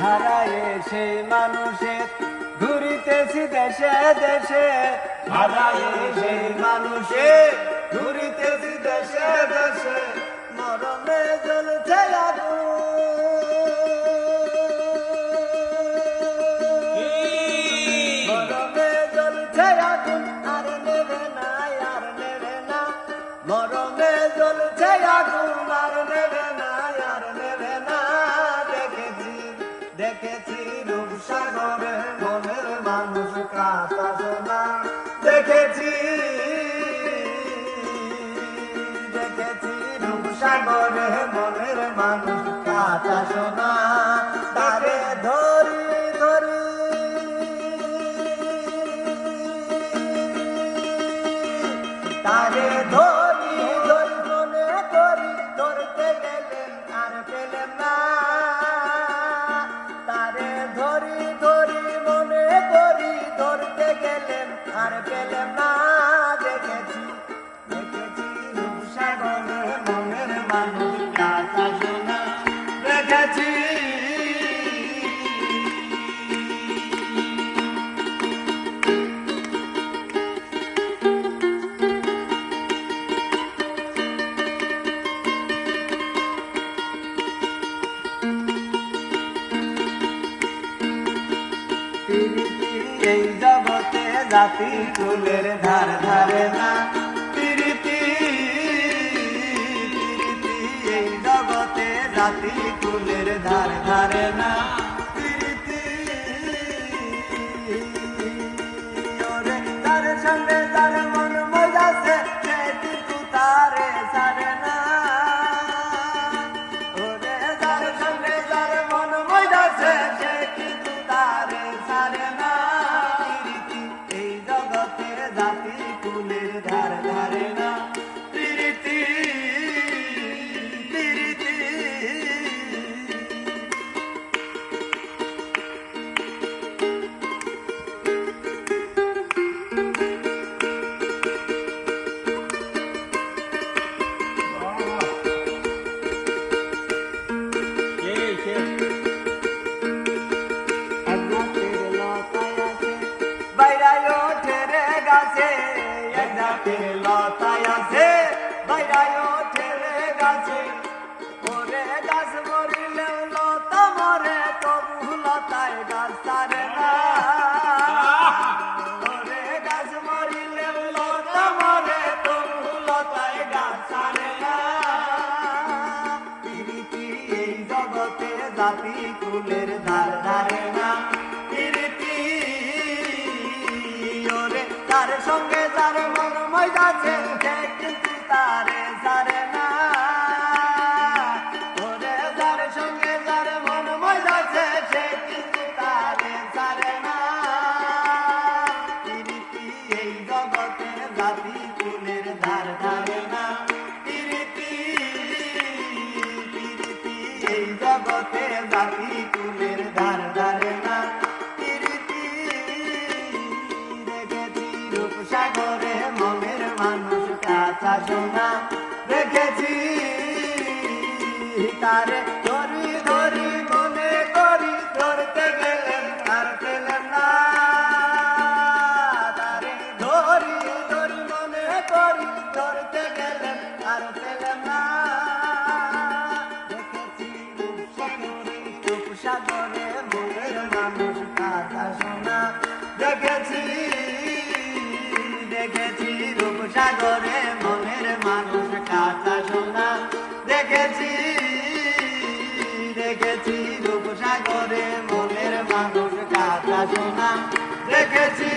হারায়ে সেই মানুষের ঘুরিতেছি দেশে দেশে, হারায়ে সেই মানুষের ঘুরিতেছি দেশে দেশে, মরমে জ্বলছে আগুন, মরমে জ্বলছে আগুন, আর নেবে না, আর নেবে না, মরমে জ্বলছে আগুন, আর নেবে না, আর নেবে না। দেখেছি দেখেছি রূপসাগরে মনের মানুষ কাঁচা সোনা, দেখেছি দেখেছি রূপসাগরে মনের মানুষ কাঁচা সোনা, তারে ধরি ধরি তারে ধরি ধরি মনে করি, ধরতে গেলেন আর পেলেন না, তারে ধরি ধরি মনে করি, ধরতে গেলেন আর পেলেন না। দেখেছি দেখেছি রূপসাগরে মনের মানুষ কাঁচা সোনা, দেখেছি এই জগতে জাতি কুলের ধার ধারে না, প্রীতি প্রীতি এই জগতে জাতি কুলের ধার ধারে না, প্রীতি ওরে তার সঙ্গে তার মন মজাছে, সে কিন্তু তারে ছাড়ে না, ওরে তার সঙ্গে তার মন মজাছে, সে কিন্তু তারে ছাড়ে না। জাতি কুলের ধার ধারে না, প্রীতি প্রীতি লতায় আছে বাইরায় ওঠে রে গাছে, ওরে গাছ মরিলে লতা মরে, তবু লতায় গাছ ছাড়ে না, ওরে গাছ মরিলে লতা মরে, তবু লতায় গাছ ছাড়ে না। প্রীতি এই জগতে জাতি কুলের ধার ধারে না, প্রীতি ওরে তার সঙ্গে যার মন মজাছে, সে কিন্তু তারে ছাড়ে না, ওরে যার সঙ্গে যার মন মজাছে, সে কিন্তু তারে ছাড়ে না। প্রীতি এই জগতে জাতি কুলের ধার ধারে না, প্রীতি প্রীতি এই জগতে জাতি কুলের ধার ধারে না, প্রীতি দেখেছি রূপসাগরে মনের মানুষ কাঁচা সোনা, দেখেছি তারে ধরি ধরি মনে করি, ধরতে গেলেন আর পেলেন না, তারে ধরি ধরি মনে করি, ধরতে গেলেন আর পেলেন না। দেখেছি রূপসাগরে মনের মানুষ কাঁচা সোনা, দেখেছি দেখেছি রূপসাগরে মনের মানুষ কাঁচা সোনা, দেখেছি দেখেছি রূপসাগরে মনের মানুষ কাঁচা সোনা, দেখেছি।